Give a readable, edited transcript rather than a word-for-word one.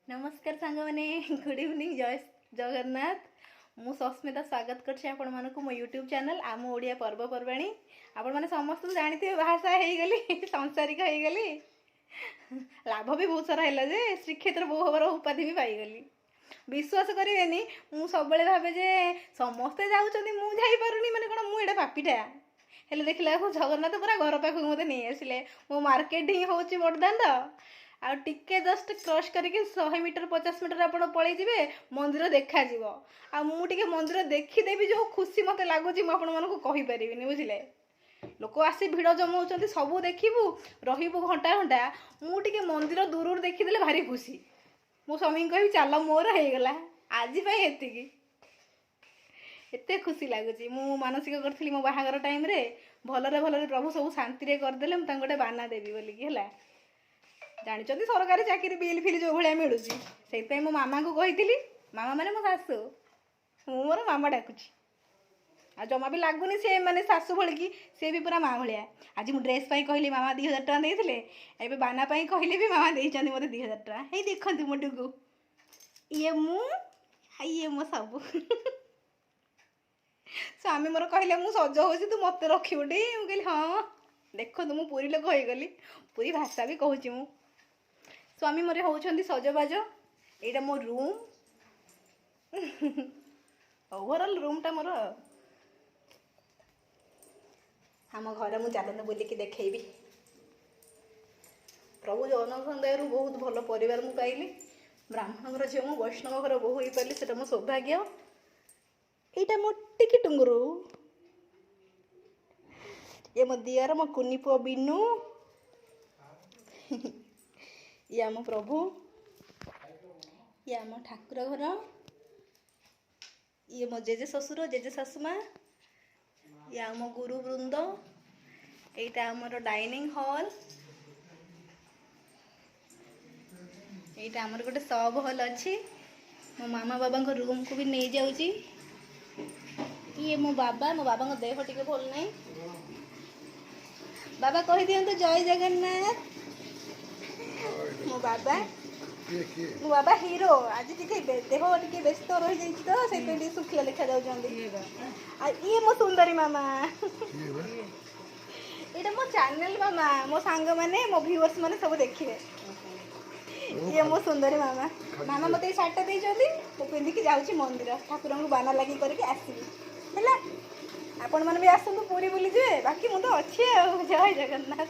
नमस्कार सांग मैंने गुड इवनिंग जय जगन्नाथ। मु सस्मिता स्वागत कर मो यूट्यूब चैनल आम ओडिया पर्वपर्वाणी। आपण मैंने समस्त जानते बाहासा हो गली संसारिक हो गली। लाभ भी बहुत सारा है जे श्रीक्षेत्र बहु हबर उपाधि भी पाईगली। विश्वास करेनि मु सब भावे जे समस्ते जाऊँच मुझे माने कौन मुझे पापीटा हेल्ले देखला जगन्नाथ पूरा घर पाखक मत नहीं आसिले। मो मार्केट ही हूँ बड़दान आ टिके जस्ट क्रॉस करके 100 मीटर 50 मीटर आप पलैजे मंदिर देखा आ मुझे मंदिर देखीदेवी जो खुशी मत लगुच मुझे बुझे लोक आसी भिड़ जमाऊँ सबू देखू रु घंटा घंटा मुझे मंदिर दूर देखीदे भारी खुशी। मो स्वामी कह चल मोर होगला आज एते खुशी लगुच। मु मानसिक करी मो बाहागर टाइम रे भलरे भलरे प्रभु सब शांति करदे मुझे गोटे बाना देवी बोलिकी है जानते सरकारी चाकरी बिल फिल जो भाया मिलूँ से मो मामा को कही मामा मैंने मो शाशु मोर मामा डाकुची आ जमा भी लगुनि सी मैंने शाशु भलिकी सी भी पूरा माँ भाया। आज मुझे ड्रेस कहली मामा 2000 टका देते ए बाना कहले भी मामा देते मत 2000 टका। हे देखु मोटू को ये ये मो सब स्वामी मोर कहले मु सज हो तू मत रखी टे मुझे हाँ देख तु पुरी लोक हो गली पूरी भाषा भी कहूँ मु स्वामी मोर होउछंती सजबाज। एटा मो रूम ओवरऑल रूम टा मोर आम घर मु चलते बुलिकी देखी प्रभु जगन्नाथ दयारू बहुत भल परिवार मु पाइली। ब्राह्मण घर झील मु वैष्णव घर बोहू हो पारि से मो सौभाग्य। एटा मो टिकी टुंगुरु ये मो दियर मो कुनी पुओ बिनु ये आम प्रभु ये आम ठाकुर घर ये मो जेजे ससुर जेजे सासुमा ये आम गुरु वृंद एटा आमर डाइनिंग हॉल एटा आमर गोटे सब हॉल अच्छी। मो मामा बाबा को रूम को भी नहीं जाऊँगी। ये मो बाबा देह टिके भल नहीं बाबा कह दियंतु जय जगन्नाथ। मो बाबा हीरो आज टिके देह टिके व्यस्त रही जाइए तो से सुखिला देखा ये मो सुंदरी मामा ये मो चैनल मामा मो सांग माने मो व्यूअर्स माने सब देखिए ये मो सुंदरी मामा मामा मत शार्टा देते मुझे पिंधिकी जाऊँगी मंदिर ठाकुर को बाना लगी करके आसबि है। आपण मैंने भी आसतु पूरी बुली जे बाकी मुझे अच्छे जय जगन्नाथ।